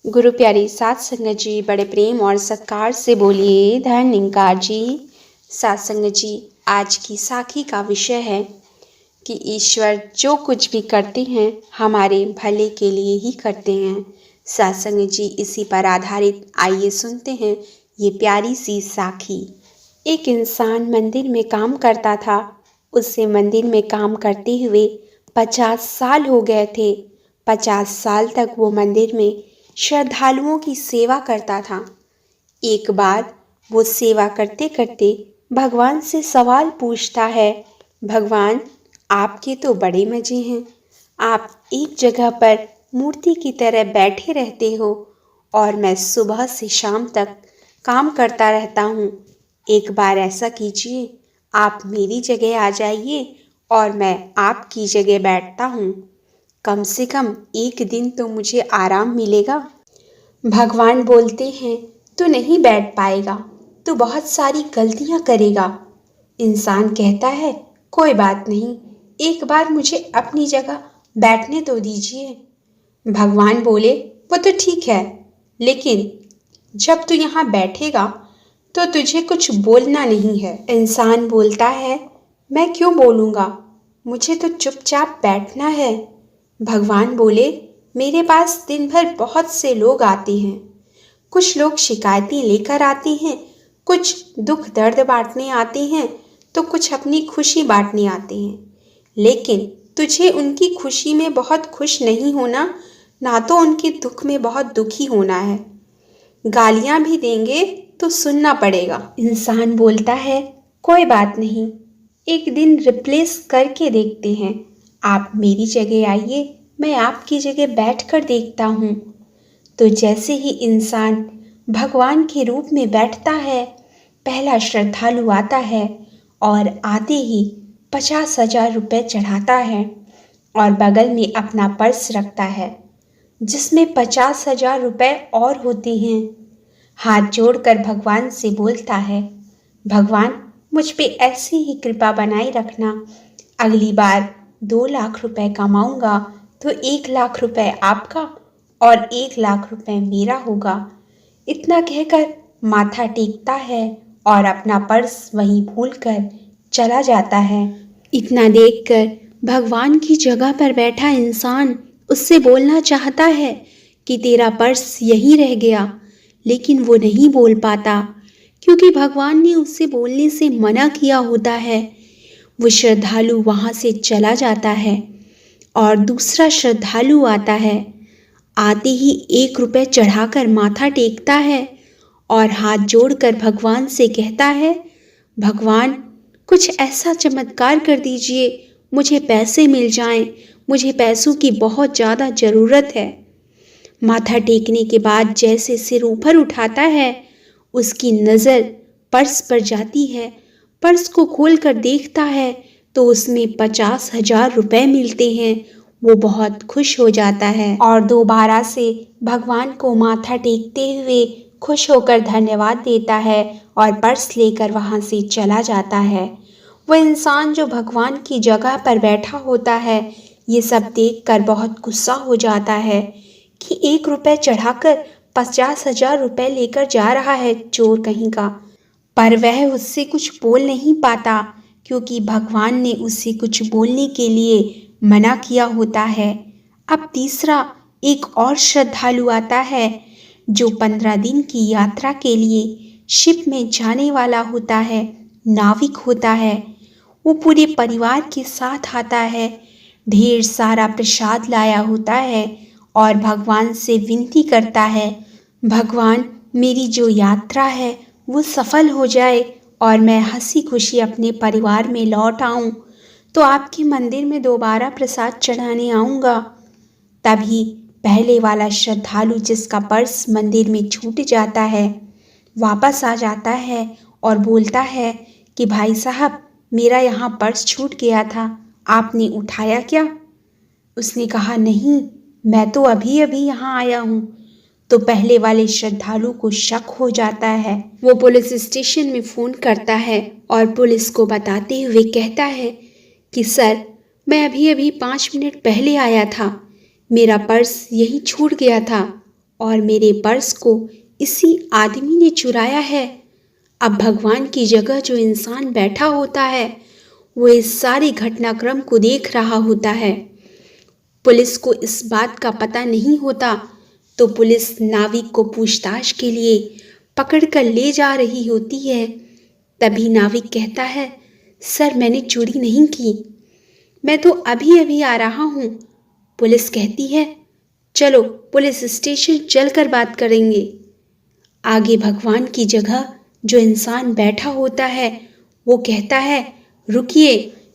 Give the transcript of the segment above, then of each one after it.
गुरु प्यारी सात संगत जी बड़े प्रेम और सत्कार से बोलिए धन निंकार जी। सात संगत जी, आज की साखी का विषय है कि ईश्वर जो कुछ भी करते हैं हमारे भले के लिए ही करते हैं। सात संगत जी, इसी पर आधारित आइए सुनते हैं ये प्यारी सी साखी। एक इंसान मंदिर में काम करता था। उससे मंदिर में काम करते हुए 50 साल हो गए थे। 50 साल तक वो मंदिर में श्रद्धालुओं की सेवा करता था। एक बार वो सेवा करते करते भगवान से सवाल पूछता है, भगवान, आपके तो बड़े मज़े हैं। आप एक जगह पर मूर्ति की तरह बैठे रहते हो और मैं सुबह से शाम तक काम करता रहता हूँ। एक बार ऐसा कीजिए, आप मेरी जगह आ जाइए और मैं आपकी जगह बैठता हूँ। कम से कम एक दिन तो मुझे आराम मिलेगा। भगवान बोलते हैं, तू नहीं बैठ पाएगा, तू बहुत सारी गलतियाँ करेगा। इंसान कहता है, कोई बात नहीं, एक बार मुझे अपनी जगह बैठने तो दीजिए। भगवान बोले, वो तो ठीक है, लेकिन जब तू यहाँ बैठेगा तो तुझे कुछ बोलना नहीं है। इंसान बोलता है, मैं क्यों बोलूँगा, मुझे तो चुपचाप बैठना है। भगवान बोले, मेरे पास दिन भर बहुत से लोग आते हैं। कुछ लोग शिकायतें लेकर आते हैं, कुछ दुख दर्द बांटने आते हैं, तो कुछ अपनी खुशी बांटने आते हैं। लेकिन तुझे उनकी खुशी में बहुत खुश नहीं होना, ना तो उनके दुख में बहुत दुखी होना है। गालियाँ भी देंगे तो सुनना पड़ेगा। इंसान बोलता है, कोई बात नहीं, एक दिन रिप्लेस करके देखते हैं। आप मेरी जगह आइए, मैं आपकी जगह बैठकर देखता हूँ। तो जैसे ही इंसान भगवान के रूप में बैठता है, पहला श्रद्धालु आता है और आते ही 50,000 रुपये चढ़ाता है और बगल में अपना पर्स रखता है जिसमें 50,000 रुपये और होते हैं। हाथ जोड़कर भगवान से बोलता है, भगवान, मुझ पे ऐसी ही कृपा बनाए रखना। अगली बार 2 लाख रुपए कमाऊंगा तो 1 लाख रुपए आपका और 1 लाख रुपए मेरा होगा। इतना कहकर माथा टेकता है और अपना पर्स वहीं भूलकर चला जाता है। इतना देखकर भगवान की जगह पर बैठा इंसान उससे बोलना चाहता है कि तेरा पर्स यहीं रह गया, लेकिन वो नहीं बोल पाता क्योंकि भगवान ने उससे बोलने से मना किया होता है। वो श्रद्धालु वहाँ से चला जाता है और दूसरा श्रद्धालु आता है। आते ही 1 रुपये चढ़ाकर माथा टेकता है और हाथ जोड़कर भगवान से कहता है, भगवान, कुछ ऐसा चमत्कार कर दीजिए, मुझे पैसे मिल जाएं, मुझे पैसों की बहुत ज़्यादा ज़रूरत है। माथा टेकने के बाद जैसे सिर ऊपर उठाता है, उसकी नज़र पर्स पर जाती है। पर्स को खोलकर देखता है तो उसमें 50,000 रुपये मिलते हैं। वो बहुत खुश हो जाता है और दोबारा से भगवान को माथा टेकते हुए खुश होकर धन्यवाद देता है और पर्स लेकर वहाँ से चला जाता है। वह इंसान जो भगवान की जगह पर बैठा होता है, ये सब देखकर बहुत गुस्सा हो जाता है कि 1 रुपये चढ़ाकर 50,000 रुपये लेकर जा रहा है चोर कहीं का। पर वह उससे कुछ बोल नहीं पाता क्योंकि भगवान ने उसे कुछ बोलने के लिए मना किया होता है। अब तीसरा एक और श्रद्धालु आता है जो 15 दिन की यात्रा के लिए शिप में जाने वाला होता है, नाविक होता है। वो पूरे परिवार के साथ आता है, ढेर सारा प्रसाद लाया होता है और भगवान से विनती करता है, भगवान, मेरी जो यात्रा है वो सफल हो जाए और मैं हंसी खुशी अपने परिवार में लौट आऊं, तो आपके मंदिर में दोबारा प्रसाद चढ़ाने आऊँगा। तभी पहले वाला श्रद्धालु जिसका पर्स मंदिर में छूट जाता है वापस आ जाता है और बोलता है कि भाई साहब, मेरा यहाँ पर्स छूट गया था, आपने उठाया क्या? उसने कहा, नहीं, मैं तो अभी अभी यहाँ आया हूँ। तो पहले वाले श्रद्धालु को शक हो जाता है। वो पुलिस स्टेशन में फ़ोन करता है और पुलिस को बताते हुए कहता है कि सर, मैं अभी अभी 5 मिनट पहले आया था, मेरा पर्स यहीं छूट गया था और मेरे पर्स को इसी आदमी ने चुराया है। अब भगवान की जगह जो इंसान बैठा होता है वो इस सारे घटनाक्रम को देख रहा होता है। पुलिस को इस बात का पता नहीं होता तो पुलिस नाविक को पूछताछ के लिए पकड़कर ले जा रही होती है। तभी नाविक कहता है, सर मैंने चोरी नहीं की, मैं तो अभी अभी आ रहा हूँ। पुलिस कहती है, चलो पुलिस स्टेशन चलकर बात करेंगे। आगे भगवान की जगह जो इंसान बैठा होता है वो कहता है, रुकिए।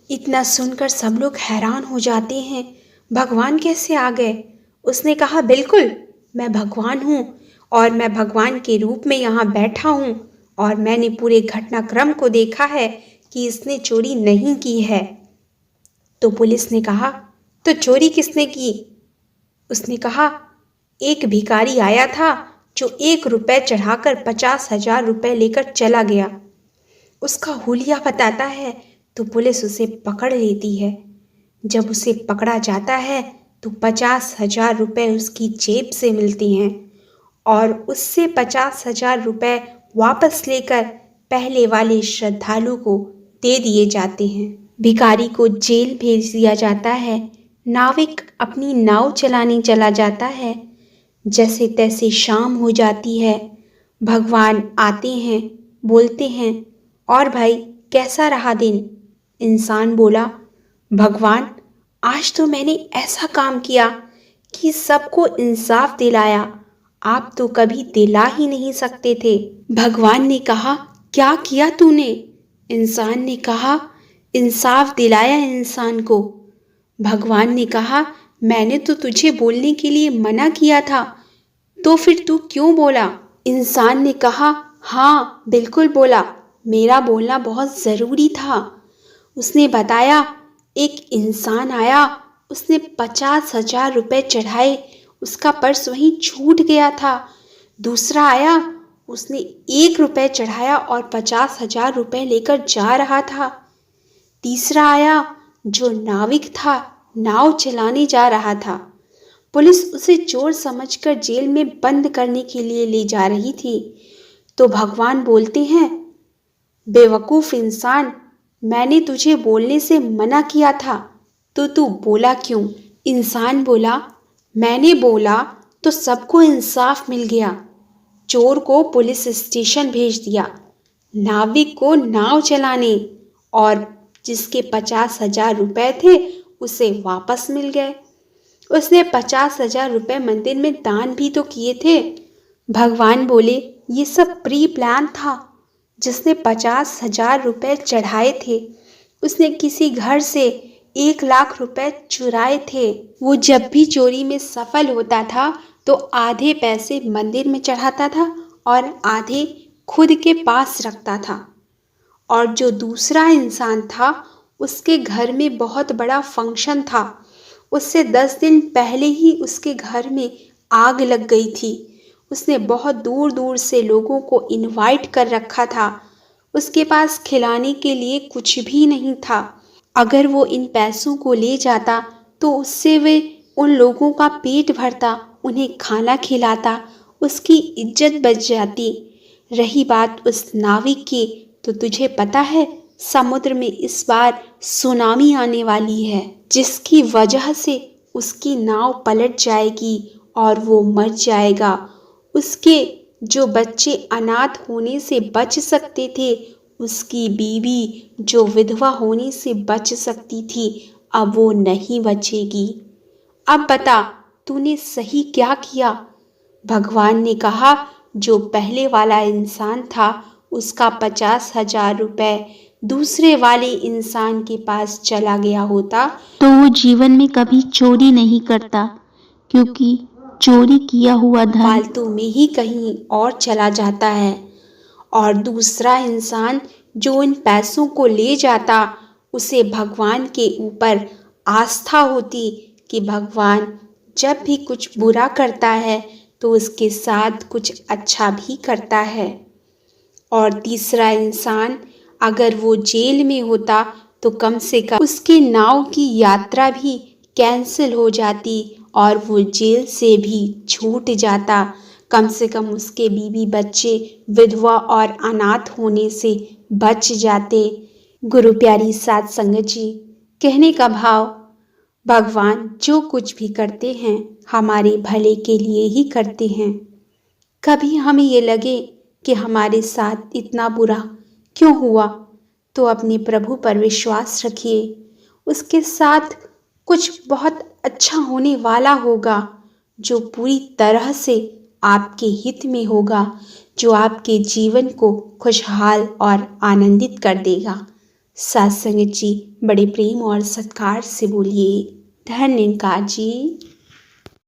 इतना सुनकर सब लोग हैरान हो जाते हैं, भगवान कैसे आ गए? उसने कहा, बिल्कुल मैं भगवान हूँ और मैं भगवान के रूप में यहाँ बैठा हूँ और मैंने पूरे घटनाक्रम को देखा है कि इसने चोरी नहीं की है। तो पुलिस ने कहा, तो चोरी किसने की? उसने कहा, एक भिखारी आया था जो 1 रुपये चढ़ाकर 50,000 रुपये लेकर चला गया। उसका हुलिया बताता है तो पुलिस उसे पकड़ लेती है। जब उसे पकड़ा जाता है तो 50,000 रुपये उसकी जेब से मिलती हैं और उससे 50,000 रुपये वापस लेकर पहले वाले श्रद्धालु को दे दिए जाते हैं। भिखारी को जेल भेज दिया जाता है। नाविक अपनी नाव चलाने चला जाता है। जैसे तैसे शाम हो जाती है। भगवान आते हैं, बोलते हैं, और भाई कैसा रहा दिन? इंसान बोला, भगवान आज तो मैंने ऐसा काम किया कि सबको इंसाफ दिलाया, आप तो कभी दिला ही नहीं सकते थे। भगवान ने कहा, क्या किया तूने? इंसान ने कहा, इंसाफ दिलाया इंसान को। भगवान ने कहा, मैंने तो तुझे बोलने के लिए मना किया था, तो फिर तू क्यों बोला? इंसान ने कहा, हाँ बिल्कुल बोला, मेरा बोलना बहुत ज़रूरी था। उसने बताया, एक इंसान आया, उसने 50,000 रुपये चढ़ाए, उसका पर्स वहीं छूट गया था। दूसरा आया, उसने 1 रुपये चढ़ाया और 50,000 रुपये लेकर जा रहा था। तीसरा आया जो नाविक था, नाव चलाने जा रहा था। पुलिस उसे चोर समझकर जेल में बंद करने के लिए ले जा रही थी। तो भगवान बोलते हैं, बेवकूफ़ इंसान, मैंने तुझे बोलने से मना किया था, तो तू बोला क्यों? इंसान बोला, मैंने बोला तो सबको इंसाफ मिल गया। चोर को पुलिस स्टेशन भेज दिया, नाविक को नाव चलाने, और जिसके 50,000 रुपये थे उसे वापस मिल गए। उसने 50,000 रुपये मंदिर में दान भी तो किए थे। भगवान बोले, ये सब प्री प्लान था। जिसने 50,000 रुपये चढ़ाए थे उसने किसी घर से 1,00,000 रुपये चुराए थे। वो जब भी चोरी में सफल होता था तो आधे पैसे मंदिर में चढ़ाता था और आधे खुद के पास रखता था। और जो दूसरा इंसान था उसके घर में बहुत बड़ा फंक्शन था। उससे 10 दिन पहले ही उसके घर में आग लग गई थी। उसने बहुत दूर दूर से लोगों को इनवाइट कर रखा था। उसके पास खिलाने के लिए कुछ भी नहीं था। अगर वो इन पैसों को ले जाता तो उससे वे उन लोगों का पेट भरता, उन्हें खाना खिलाता, उसकी इज्जत बच जाती। रही बात उस नाविक की, तो तुझे पता है समुद्र में इस बार सुनामी आने वाली है, जिसकी वजह से उसकी नाव पलट जाएगी और वो मर जाएगा। उसके जो बच्चे अनाथ होने से बच सकते थे, उसकी बीवी जो विधवा होने से बच सकती थी, अब वो नहीं बचेगी। अब बता तूने सही क्या किया? भगवान ने कहा, जो पहले वाला इंसान था उसका 50,000 रुपये दूसरे वाले इंसान के पास चला गया होता तो वो जीवन में कभी चोरी नहीं करता, क्योंकि चोरी किया हुआ धन फालतू में ही कहीं और चला जाता है। और दूसरा इंसान जो इन पैसों को ले जाता, उसे भगवान के ऊपर आस्था होती कि भगवान जब भी कुछ बुरा करता है तो उसके साथ कुछ अच्छा भी करता है। और तीसरा इंसान अगर वो जेल में होता तो कम से कम उसके नाव की यात्रा भी कैंसिल हो जाती और वो जेल से भी छूट जाता, कम से कम उसके बीवी बच्चे विधवा और अनाथ होने से बच जाते। गुरु प्यारी साध संगत जी, कहने का भाव, भगवान जो कुछ भी करते हैं हमारे भले के लिए ही करते हैं। कभी हमें ये लगे कि हमारे साथ इतना बुरा क्यों हुआ, तो अपने प्रभु पर विश्वास रखिए, उसके साथ कुछ बहुत अच्छा होने वाला होगा, जो पूरी तरह से आपके हित में होगा, जो आपके जीवन को खुशहाल और आनंदित कर देगा। साथ संगत जी, बड़े प्रेम और सत्कार से बोलिए धन्यकार जी।